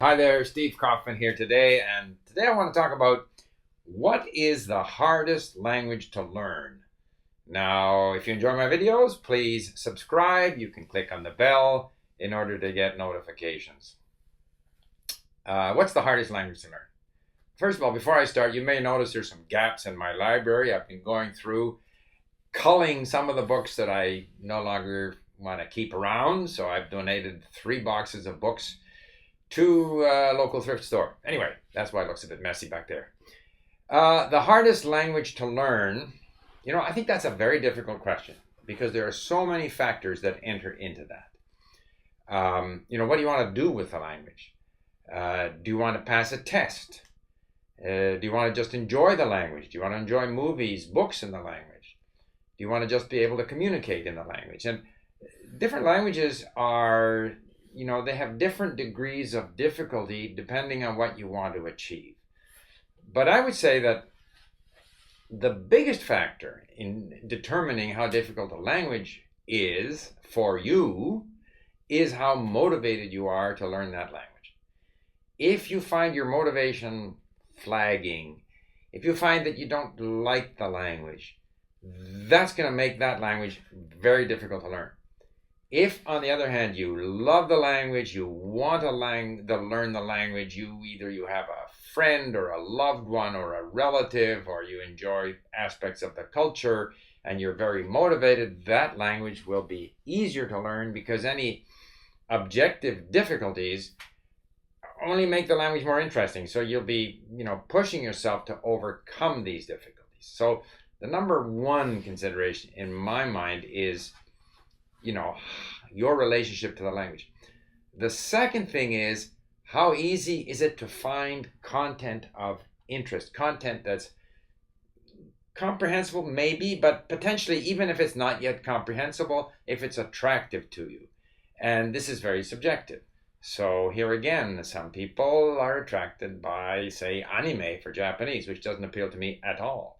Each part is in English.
Hi there, Steve Kaufman here today, and today I want to talk about what is the hardest language to learn. Now, if you enjoy my videos, please subscribe. You can click on the bell in order to get notifications. What's the hardest language to learn? First of all, before I start, you may notice there's some gaps in my library. I've been going through, culling some of the books that I no longer want to keep around, so I've donated 3 boxes of books to a local thrift store. Anyway, that's why it looks a bit messy back there. The hardest language to learn, I think that's a very difficult question because there are so many factors that enter into that. What do you want to do with the language? Do you want to pass a test? Do you want to just enjoy the language? Do you want to enjoy movies, books in the language? Do you want to just be able to communicate in the language? And different languages are, they have different degrees of difficulty depending on what you want to achieve. But I would say that the biggest factor in determining how difficult a language is for you is how motivated you are to learn that language. If you find your motivation flagging, if you find that you don't like the language, that's going to make that language very difficult to learn. If, on the other hand, you love the language, you want to learn the language, you have a friend or a loved one or a relative, or you enjoy aspects of the culture and you're very motivated, that language will be easier to learn because any objective difficulties only make the language more interesting. So you'll be, pushing yourself to overcome these difficulties. So the number one consideration in my mind is your relationship to the language. The second thing is, how easy is it to find content of interest, content that's comprehensible maybe, but potentially, even if it's not yet comprehensible, if it's attractive to you. And this is very subjective. So here again, some people are attracted by, say, anime for Japanese, which doesn't appeal to me at all.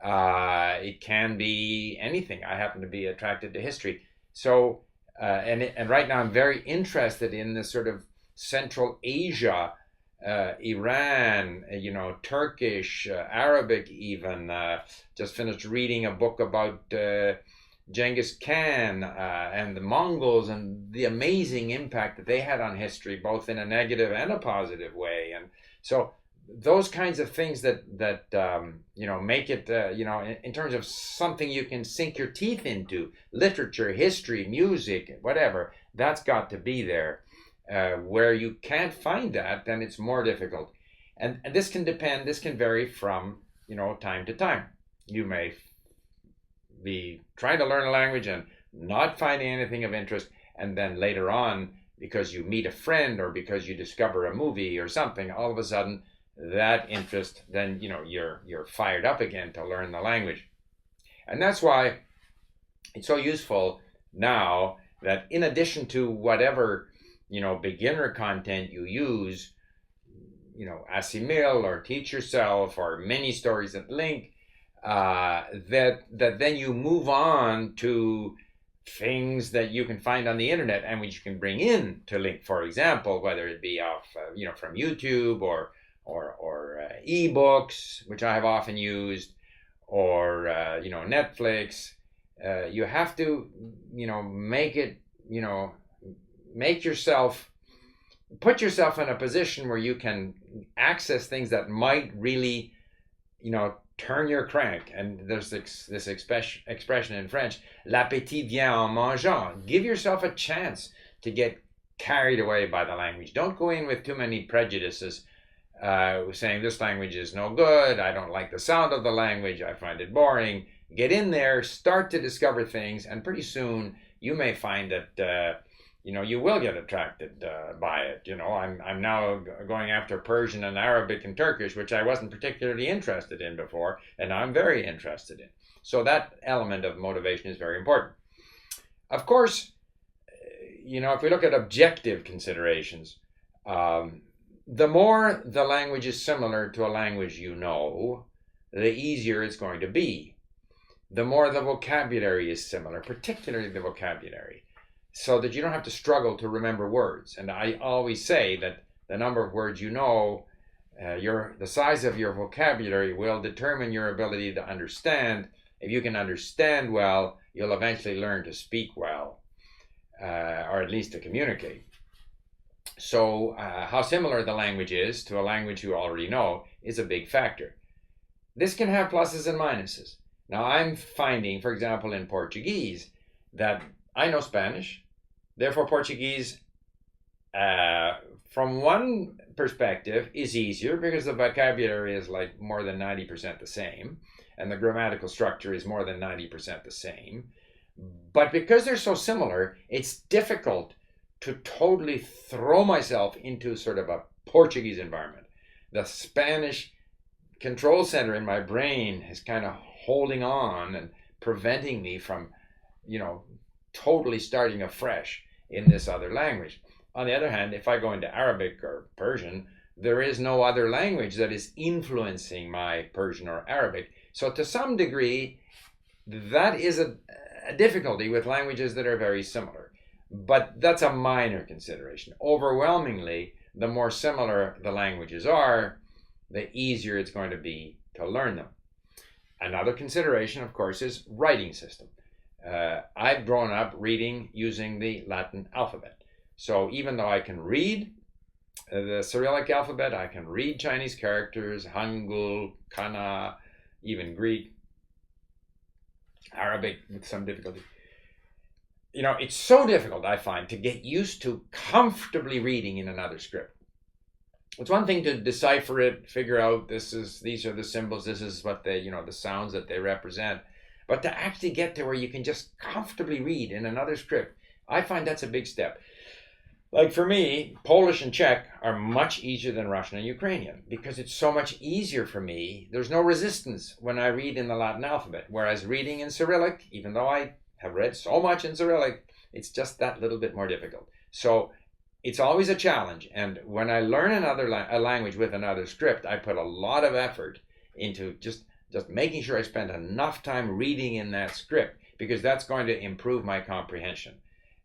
It can be anything. I happen to be attracted to history. So, and right now I'm very interested in this sort of Central Asia, Iran, Turkish, Arabic even. Just finished reading a book about Genghis Khan and the Mongols and the amazing impact that they had on history, both in a negative and a positive way. And so those kinds of things that make it, in terms of something you can sink your teeth into, literature, history, music, whatever, that's got to be there. Where you can't find that, then it's more difficult. And this can vary from, time to time. You may be trying to learn a language and not finding anything of interest, and then later on, because you meet a friend or because you discover a movie or something, all of a sudden, that interest, then you're fired up again to learn the language. And that's why it's so useful now that in addition to whatever beginner content you use, assimil or teach yourself or mini stories that link, that then you move on to things that you can find on the internet and which you can bring in to link. For example, whether it be off from YouTube or ebooks, which I have often used, or Netflix. You have to put yourself in a position where you can access things that might really turn your crank. And there's this expression in French, l'appétit vient en mangeant. Give yourself a chance to get carried away by the language. Don't go in with too many prejudices, saying this language is no good, I don't like the sound of the language, I find it boring. Get in there, start to discover things, and pretty soon you may find that you will get attracted by it. I'm now going after Persian and Arabic and Turkish, which I wasn't particularly interested in before, and now I'm very interested in. So that element of motivation is very important. Of course, if we look at objective considerations, the more the language is similar to a language the easier it's going to be. The more the vocabulary is similar, particularly the vocabulary, so that you don't have to struggle to remember words. And I always say that the number of words you know, the size of your vocabulary will determine your ability to understand. If you can understand well, you'll eventually learn to speak well, or at least to communicate. So how similar the language is to a language you already know is a big factor. This can have pluses and minuses. Now I'm finding, for example, in Portuguese, that I know Spanish, therefore Portuguese, from one perspective, is easier because the vocabulary is like more than 90% the same, and the grammatical structure is more than 90% the same. But because they're so similar, it's difficult to totally throw myself into sort of a Portuguese environment. The Spanish control center in my brain is kind of holding on and preventing me from, totally starting afresh in this other language. On the other hand, if I go into Arabic or Persian, there is no other language that is influencing my Persian or Arabic. So to some degree, that is a difficulty with languages that are very similar. But that's a minor consideration. Overwhelmingly, the more similar the languages are, the easier it's going to be to learn them. Another consideration, of course, is writing system. I've grown up reading using the Latin alphabet. So even though I can read the Cyrillic alphabet, I can read Chinese characters, Hangul, Kana, even Greek, Arabic with some difficulty. It's so difficult, I find, to get used to comfortably reading in another script. It's one thing to decipher it, figure out these are the symbols, this is what they, the sounds that they represent. But to actually get to where you can just comfortably read in another script, I find that's a big step. Like for me, Polish and Czech are much easier than Russian and Ukrainian because it's so much easier for me. There's no resistance when I read in the Latin alphabet. Whereas reading in Cyrillic, even though I have read so much in Cyrillic, it's just that little bit more difficult. So it's always a challenge. And when I learn a language with another script, I put a lot of effort into just making sure I spend enough time reading in that script, because that's going to improve my comprehension.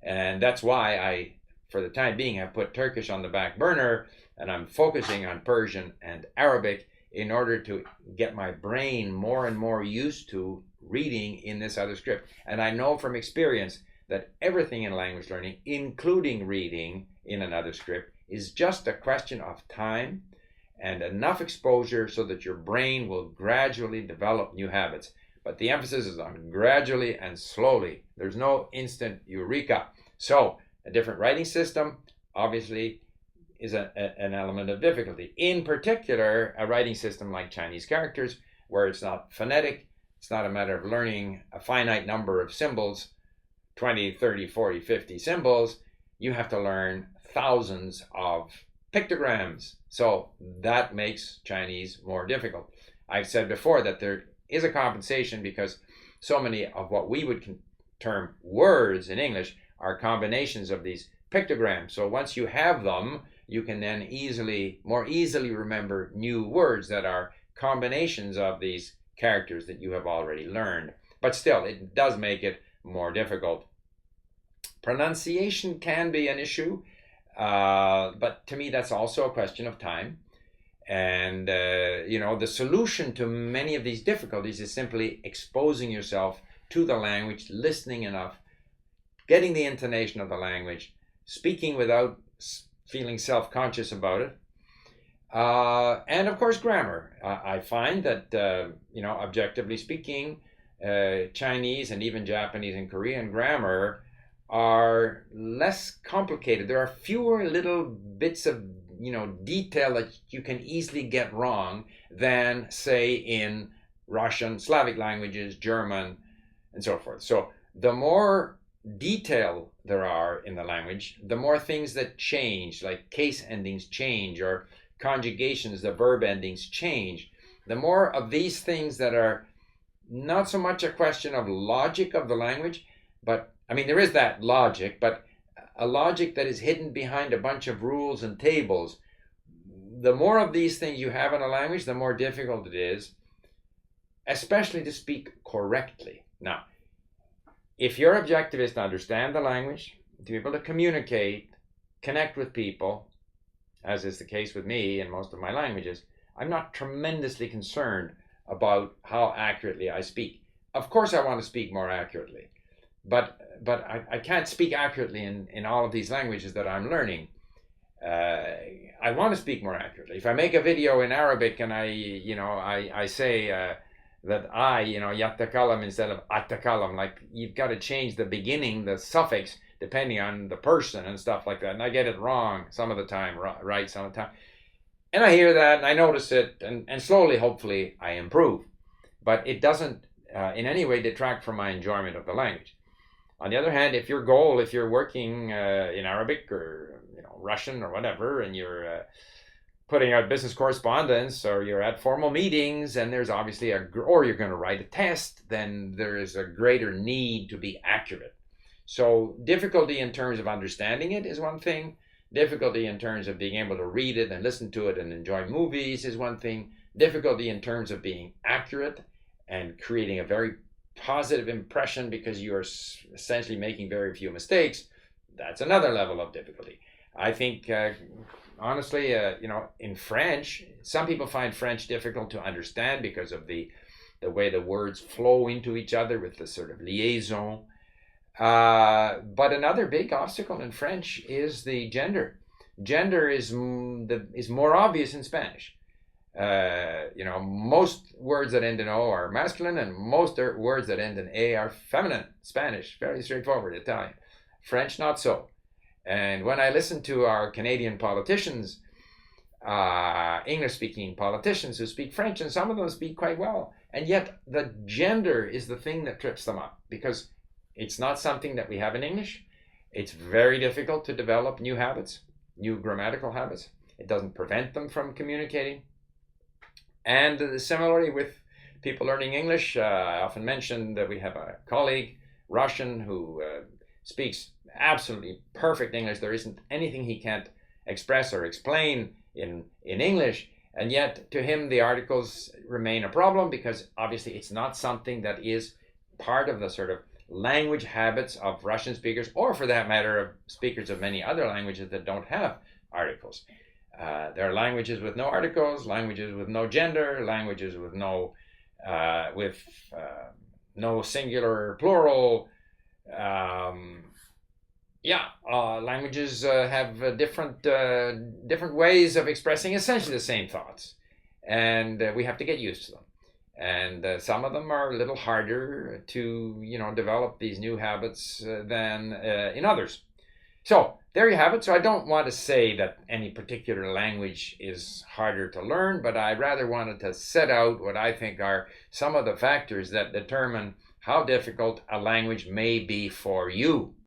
And that's why I, for the time being, have put Turkish on the back burner, and I'm focusing on Persian and Arabic in order to get my brain more and more used to reading in this other script. And I know from experience that everything in language learning, including reading in another script, is just a question of time and enough exposure so that your brain will gradually develop new habits. But the emphasis is on gradually and slowly. There's no instant eureka. So a different writing system obviously is an element of difficulty. In particular, a writing system like Chinese characters, where it's not phonetic, it's not a matter of learning a finite number of symbols, 20, 30, 40, 50 symbols. You have to learn thousands of pictograms. So that makes Chinese more difficult. I've said before that there is a compensation because so many of what we would term words in English are combinations of these pictograms. So once you have them, you can then more easily remember new words that are combinations of these characters that you have already learned. But still, it does make it more difficult. Pronunciation can be an issue, but to me that's also a question of time. And the solution to many of these difficulties is simply exposing yourself to the language, listening enough, getting the intonation of the language, speaking without feeling self-conscious about it. And of course, grammar. I find that, objectively speaking, Chinese and even Japanese and Korean grammar are less complicated. There are fewer little bits of, detail that you can easily get wrong than, say, in Russian, Slavic languages, German, and so forth. So the more detail there are in the language, the more things that change, like case endings change, or conjugations, the verb endings change. The more of these things that are not so much a question of logic of the language, but there is that logic, but a logic that is hidden behind a bunch of rules and tables. The more of these things you have in a language, the more difficult it is, especially to speak correctly. Now, if your objective is to understand the language, to be able to communicate, connect with people, as is the case with me in most of my languages, I'm not tremendously concerned about how accurately I speak. Of course, I want to speak more accurately, but I can't speak accurately in all of these languages that I'm learning. I want to speak more accurately. If I make a video in Arabic and I say that yatakalam instead of atakalam, like you've got to change the beginning, the suffix, depending on the person and stuff like that. And I get it wrong some of the time, right some of the time. And I hear that and I notice it, and slowly, hopefully, I improve. But it doesn't in any way detract from my enjoyment of the language. On the other hand, if you're working in Arabic or Russian or whatever, and you're putting out business correspondence or you're at formal meetings, and there's obviously or you're going to write a test, then there is a greater need to be accurate. So difficulty in terms of understanding it is one thing. Difficulty in terms of being able to read it and listen to it and enjoy movies is one thing. Difficulty in terms of being accurate and creating a very positive impression because you're essentially making very few mistakes, that's another level of difficulty. I think, honestly, in French, some people find French difficult to understand because of the way the words flow into each other with the sort of liaison. But another big obstacle in French is the gender. Gender is more obvious in Spanish. Most words that end in O are masculine, and most words that end in A are feminine. Spanish, very straightforward. Italian. French, not so. And when I listen to our Canadian politicians, English-speaking politicians who speak French, and some of them speak quite well, and yet the gender is the thing that trips them up because it's not something that we have in English. It's very difficult to develop new habits, new grammatical habits. It doesn't prevent them from communicating. And similarly with people learning English, I often mention that we have a colleague, Russian, who speaks absolutely perfect English. There isn't anything he can't express or explain in English. And yet to him, the articles remain a problem because obviously it's not something that is part of the sort of language habits of Russian speakers, or for that matter, of speakers of many other languages that don't have articles. There are languages with no articles, languages with no gender, languages with no singular plural. Languages have different ways of expressing essentially the same thoughts, and we have to get used to them. And some of them are a little harder to develop these new habits than in others. So there you have it. So I don't want to say that any particular language is harder to learn, but I rather wanted to set out what I think are some of the factors that determine how difficult a language may be for you.